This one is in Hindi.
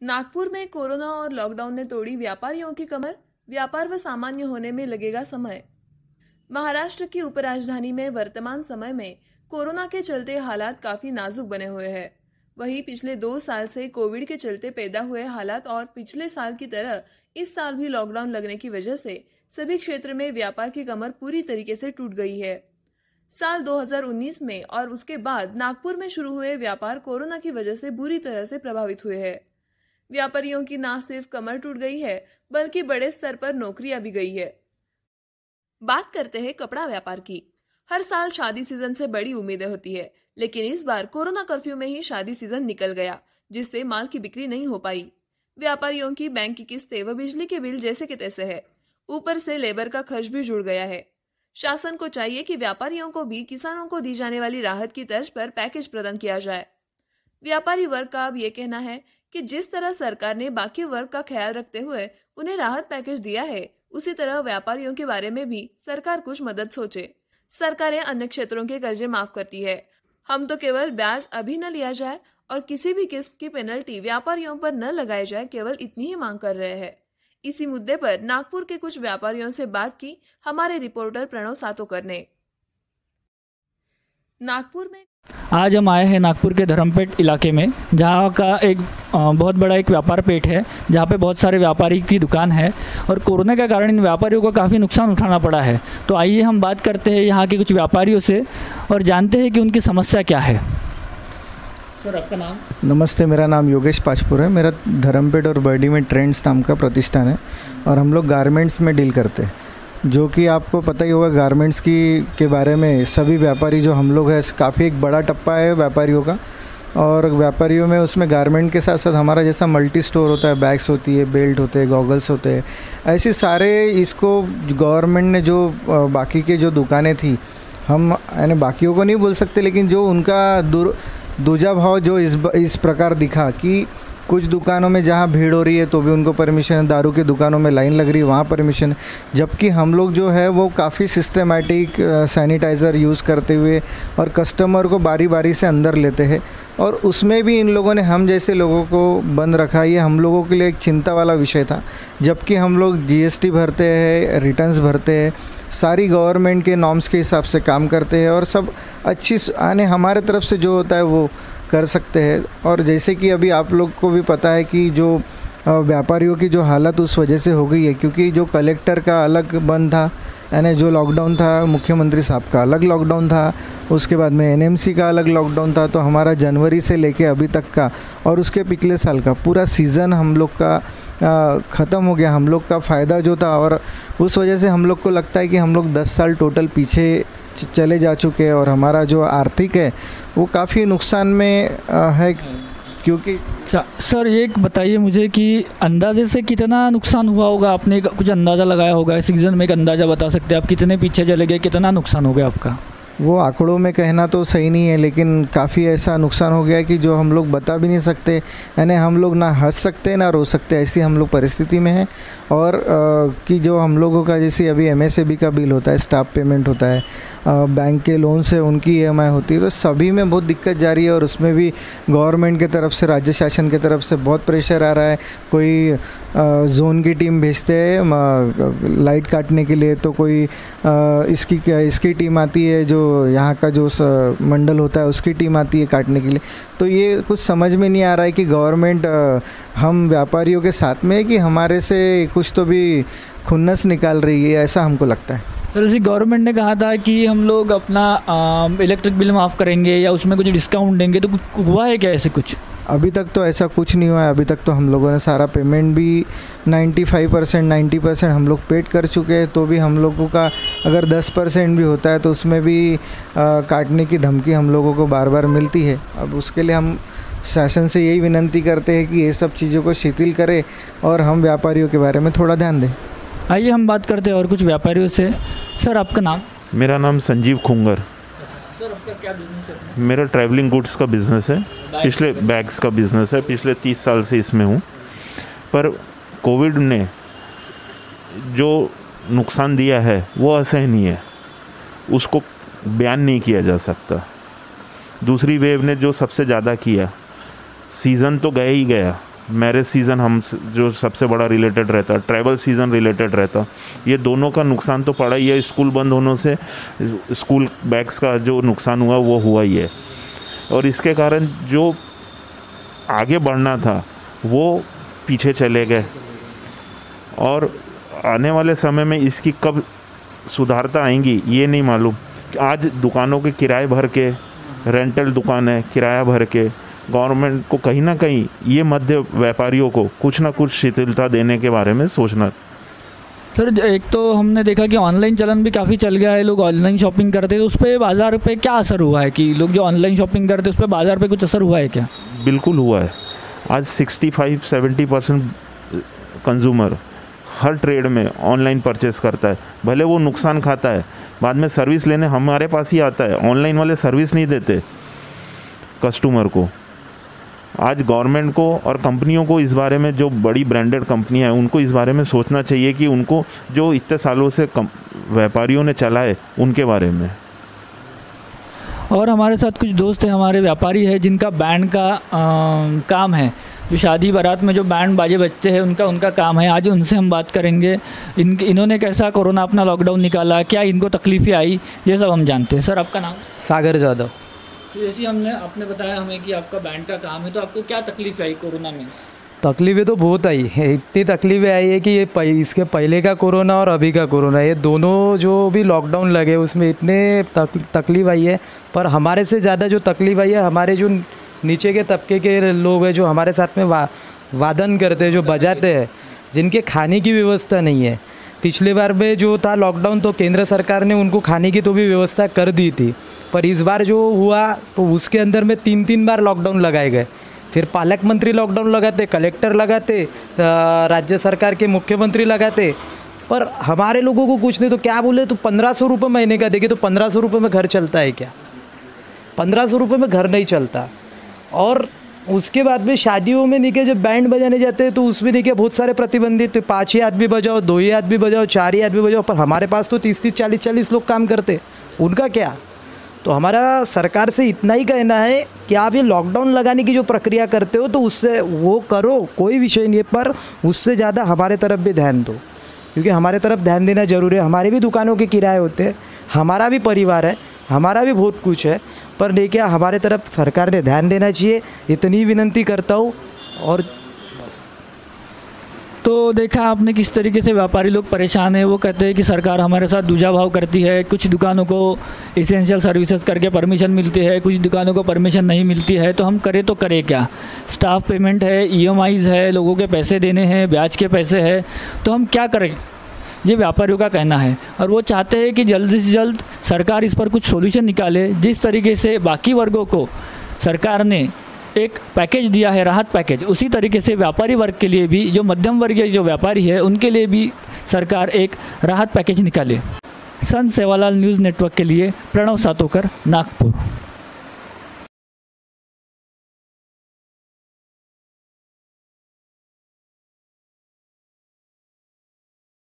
नागपुर में कोरोना और लॉकडाउन ने तोड़ी व्यापारियों की कमर। व्यापार व सामान्य होने में लगेगा समय। महाराष्ट्र की उपराजधानी में वर्तमान समय में कोरोना के चलते हालात काफी नाजुक बने हुए हैं। वहीं पिछले 2 साल से कोविड के चलते पैदा हुए हालात और पिछले साल की तरह इस साल भी लॉकडाउन लगने की वजह से सभी क्षेत्र में व्यापार की कमर पूरी तरीके से टूट गई है। साल 2019 में और उसके बाद नागपुर में शुरू हुए व्यापार कोरोना की वजह से बुरी तरह से प्रभावित हुए हैं। व्यापारियों की न सिर्फ कमर टूट गई है बल्कि बड़े स्तर पर नौकरियां भी गई है। बात करते हैं कपड़ा व्यापार की। हर साल शादी सीजन से बड़ी उम्मीदें होती है, लेकिन इस बार कोरोना कर्फ्यू में ही शादी सीजन निकल गया, जिससे माल की बिक्री नहीं हो पाई। व्यापारियों की बैंक की किस्तें व बिजली के बिल जैसे के तैसे है, ऊपर से लेबर का खर्च भी जुड़ गया है। शासन को चाहिए कि व्यापारियों को भी किसानों को दी जाने वाली राहत की तर्ज पर पैकेज प्रदान किया जाए। व्यापारी वर्ग का अब ये कहना है कि जिस तरह सरकार ने बाकी वर्ग का ख्याल रखते हुए उन्हें राहत पैकेज दिया है, उसी तरह व्यापारियों के बारे में भी सरकार कुछ मदद सोचे। सरकारें अन्य क्षेत्रों के कर्जे माफ करती है, हम तो केवल ब्याज अभी न लिया जाए और किसी भी किस्म की पेनल्टी व्यापारियों पर न लगाई जाए, केवल इतनी ही मांग कर रहे हैं। इसी मुद्दे पर नागपुर के कुछ व्यापारियों से बात की हमारे रिपोर्टर प्रणव सातोकर ने। नागपुर में आज हम आए हैं नागपुर के धर्मपेट इलाके में, जहाँ का एक बहुत बड़ा एक व्यापार पेट है, जहाँ पे बहुत सारे व्यापारी की दुकान है और कोरोना के कारण इन व्यापारियों को काफ़ी नुकसान उठाना पड़ा है। तो आइए हम बात करते हैं यहाँ के कुछ व्यापारियों से और जानते हैं कि उनकी समस्या क्या है। सर, आपका नाम? नमस्ते, मेरा नाम योगेश पाचपुर है। मेरा धर्मपेट और बर्डी में ट्रेंड्स नाम का प्रतिष्ठान है और हम लोग गारमेंट्स में डील करते हैं, जो कि आपको पता ही होगा गारमेंट्स के बारे में। सभी व्यापारी जो हम लोग हैं, काफ़ी एक बड़ा टप्पा है व्यापारियों का, और व्यापारियों में उसमें गारमेंट के साथ साथ हमारा जैसा मल्टी स्टोर होता है, बैग्स होती है, बेल्ट होते हैं, गॉगल्स होते हैं, ऐसे सारे इसको गवर्नमेंट ने जो बाकी के जो दुकानें थी, हम यानी बाकियों को नहीं बोल सकते, लेकिन जो उनका दूजा भाव जो इस प्रकार दिखा कि कुछ दुकानों में जहाँ भीड़ हो रही है तो भी उनको परमिशन है, दारू की दुकानों में लाइन लग रही है वहाँ परमिशन है, जबकि हम लोग जो है वो काफ़ी सिस्टमैटिक सैनिटाइज़र यूज़ करते हुए और कस्टमर को बारी बारी से अंदर लेते हैं, और उसमें भी इन लोगों ने हम जैसे लोगों को बंद रखा। ये हम लोगों के लिए एक चिंता वाला विषय था, जबकि हम लोग जीएसटी भरते हैं, रिटर्न्स भरते हैं, सारी गवर्नमेंट के नॉर्म्स के हिसाब से काम करते हैं और सब अच्छी यानी हमारे तरफ से जो होता है वो कर सकते हैं। और जैसे कि अभी आप लोग को भी पता है कि जो व्यापारियों की जो हालत उस वजह से हो गई है, क्योंकि जो कलेक्टर का अलग बंद था, यानी जो लॉकडाउन था, मुख्यमंत्री साहब का अलग लॉकडाउन था, उसके बाद में एनएमसी का अलग लॉकडाउन था, तो हमारा जनवरी से लेके अभी तक का और उसके पिछले साल का पूरा सीज़न हम लोग का ख़त्म हो गया। हम लोग का फ़ायदा जो था, और उस वजह से हम लोग को लगता है कि हम लोग 10 साल टोटल पीछे चले जा चुके हैं और हमारा जो आर्थिक है वो काफ़ी नुकसान में है। क्योंकि सर, ये बताइए मुझे कि अंदाजे से कितना नुकसान हुआ होगा? आपने कुछ अंदाज़ा लगाया होगा? सीज़न में एक अंदाज़ा बता सकते हैं आप? कितने पीछे चले गए, कितना नुकसान हो गया आपका? वो आंकड़ों में कहना तो सही नहीं है, लेकिन काफ़ी ऐसा नुकसान हो गया कि जो हम लोग बता भी नहीं सकते। यानी हम लोग ना हंस सकते ना रो सकते, ऐसी हम लोग परिस्थिति में हैं। और कि जो हम लोगों का जैसे अभी एमएसएबी का बिल होता है, स्टाफ पेमेंट होता है, बैंक के लोन से उनकी ईएमआई होती है, तो सभी में बहुत दिक्कत जा रही है। और उसमें भी गवर्नमेंट के तरफ से, राज्य शासन के तरफ से बहुत प्रेशर आ रहा है। कोई जोन की टीम भेजते हैं लाइट काटने के लिए, तो कोई इसकी टीम आती है, जो यहाँ का जो मंडल होता है उसकी टीम आती है काटने के लिए। तो ये कुछ समझ में नहीं आ रहा है कि गवर्नमेंट हम व्यापारियों के साथ में है कि हमारे से कुछ तो भी खुन्नस निकाल रही है, ऐसा हमको लगता है। सर, जैसे गवर्नमेंट ने कहा था कि हम लोग अपना इलेक्ट्रिक बिल माफ़ करेंगे या उसमें कुछ डिस्काउंट देंगे, तो हुआ है क्या ऐसे कुछ? अभी तक तो ऐसा कुछ नहीं हुआ है। अभी तक तो हम लोगों ने सारा पेमेंट भी 95% 90% हम लोग पेड कर चुके हैं, तो भी हम लोगों का अगर 10% भी होता है तो उसमें भी काटने की धमकी हम लोगों को बार बार मिलती है। अब उसके लिए हम शासन से यही विनती करते हैं कि ये सब चीज़ों को शिथिल करे और हम व्यापारियों के बारे में थोड़ा ध्यान दें। आइए हम बात करते हैं और कुछ व्यापारियों से। सर, आपका नाम? मेरा नाम संजीव खुंगर। सर, आपका क्या बिजनेस है? मेरा ट्रैवलिंग गुड्स का बिज़नेस है, पिछले बैग्स का बिज़नेस है, पिछले 30 साल से इसमें हूँ। पर कोविड ने जो नुकसान दिया है वो असहनीय है, उसको बयान नहीं किया जा सकता। दूसरी वेव ने जो सबसे ज़्यादा किया, सीज़न तो गया ही गया, मैरिज सीज़न हम जो सबसे बड़ा रिलेटेड रहता, ट्रैवल सीज़न रिलेटेड रहता, ये दोनों का नुकसान तो पड़ा ही है। स्कूल बंद होने से स्कूल बैग्स का जो नुकसान हुआ वो हुआ ही है, और इसके कारण जो आगे बढ़ना था वो पीछे चले गए। और आने वाले समय में इसकी कब सुधारता आएंगी ये नहीं मालूम। आज दुकानों के किराए भर के, रेंटल दुकान है किराया भर के, गवर्नमेंट को कहीं ना कहीं ये मध्य व्यापारियों को कुछ ना कुछ शिथिलता देने के बारे में सोचना। सर, एक तो हमने देखा कि ऑनलाइन चलन भी काफ़ी चल गया है, लोग ऑनलाइन शॉपिंग करते हैं, तो उस पर बाज़ार पे क्या असर हुआ है कि लोग जो ऑनलाइन शॉपिंग करते हैं उस पर बाज़ार पे कुछ असर हुआ है क्या? बिल्कुल हुआ है। आज 65-70% कंज्यूमर हर ट्रेड में ऑनलाइन परचेस करता है, भले वो नुकसान खाता है, बाद में सर्विस लेने हमारे पास ही आता है। ऑनलाइन वाले सर्विस नहीं देते कस्टमर को। आज गवर्नमेंट को और कंपनियों को इस बारे में, जो बड़ी ब्रांडेड कंपनियां हैं उनको इस बारे में सोचना चाहिए कि उनको जो इतने सालों से व्यापारियों ने चलाए उनके बारे में। और हमारे साथ कुछ दोस्त हैं, हमारे व्यापारी हैं जिनका बैंड का काम है, जो शादी बारात में जो बैंड बाजे बजते हैं उनका काम है। आज उनसे हम बात करेंगे, इन्होंने कैसा कोरोना अपना लॉकडाउन निकाला, क्या इनको तकलीफ़ें आई, ये सब हम जानते हैं। सर, आपका नाम? सागर जादव। तो जैसे आपने बताया हमें कि आपका बैंड का काम है, तो आपको क्या तकलीफ़ आई कोरोना में? तकलीफ़ें तो बहुत आई है, इतनी तकलीफ़ें आई है कि ये इसके पहले का कोरोना और अभी का कोरोना, ये दोनों जो भी लॉकडाउन लगे उसमें इतने तकलीफ़ आई है। पर हमारे से ज़्यादा जो तकलीफ़ आई है, हमारे जो नीचे के तबके के लोग हैं जो हमारे साथ में वादन करते हैं, जो बजाते हैं, जिनके खाने की व्यवस्था नहीं है। पिछले बार में जो था लॉकडाउन तो केंद्र सरकार ने उनको खाने की तो भी व्यवस्था कर दी थी, पर इस बार जो हुआ तो उसके अंदर में 3 बार लॉकडाउन लगाए गए। फिर पालक मंत्री लॉकडाउन लगाते, कलेक्टर लगाते, राज्य सरकार के मुख्यमंत्री लगाते, पर हमारे लोगों को कुछ नहीं। तो क्या बोले, तो 1500 रुपये महीने का देंगे, तो 1500 रुपये में घर चलता है क्या? 1500 रुपये में घर नहीं चलता। और उसके बाद में शादियों में नहीं, जब बैंड बजाने जाते हैं तो उसमें नहीं बहुत सारे प्रतिबंधित, तो 5 ही आदमी बजाओ, 2 ही आदमी बजाओ, 4 ही आदमी बजाओ। पर हमारे पास तो 30-30, 40-40 लोग काम करते, उनका क्या? तो हमारा सरकार से इतना ही कहना है कि आप ये लॉकडाउन लगाने की जो प्रक्रिया करते हो तो उससे वो करो, कोई विषय नहीं है, पर उससे ज़्यादा हमारे तरफ भी ध्यान दो, क्योंकि हमारे तरफ ध्यान देना ज़रूरी है। हमारे भी दुकानों के किराए होते हैं, हमारा भी परिवार है, हमारा भी बहुत कुछ है, पर नहीं क्या हमारे तरफ सरकार ने ध्यान देना चाहिए, इतनी विनती करता हूँ। और तो देखा आपने किस तरीके से व्यापारी लोग परेशान हैं। वो कहते हैं कि सरकार हमारे साथ दूजा भाव करती है, कुछ दुकानों को इसेंशियल सर्विसेज करके परमिशन मिलती है, कुछ दुकानों को परमिशन नहीं मिलती है, तो हम करें तो करें क्या? स्टाफ पेमेंट है, EMIs है, लोगों के पैसे देने हैं, ब्याज के पैसे हैं, तो हम क्या करें? ये व्यापारियों का कहना है, और वो चाहते हैं कि जल्द से जल्द सरकार इस पर कुछ सोल्यूशन निकाले। जिस तरीके से बाकी वर्गों को सरकार ने एक पैकेज दिया है, राहत पैकेज, उसी तरीके से व्यापारी वर्ग के लिए भी, जो मध्यम वर्गीय जो व्यापारी है उनके लिए भी सरकार एक राहत पैकेज निकाले। संत सेवालाल न्यूज़ नेटवर्क के लिए प्रणव सातोकर, नागपुर।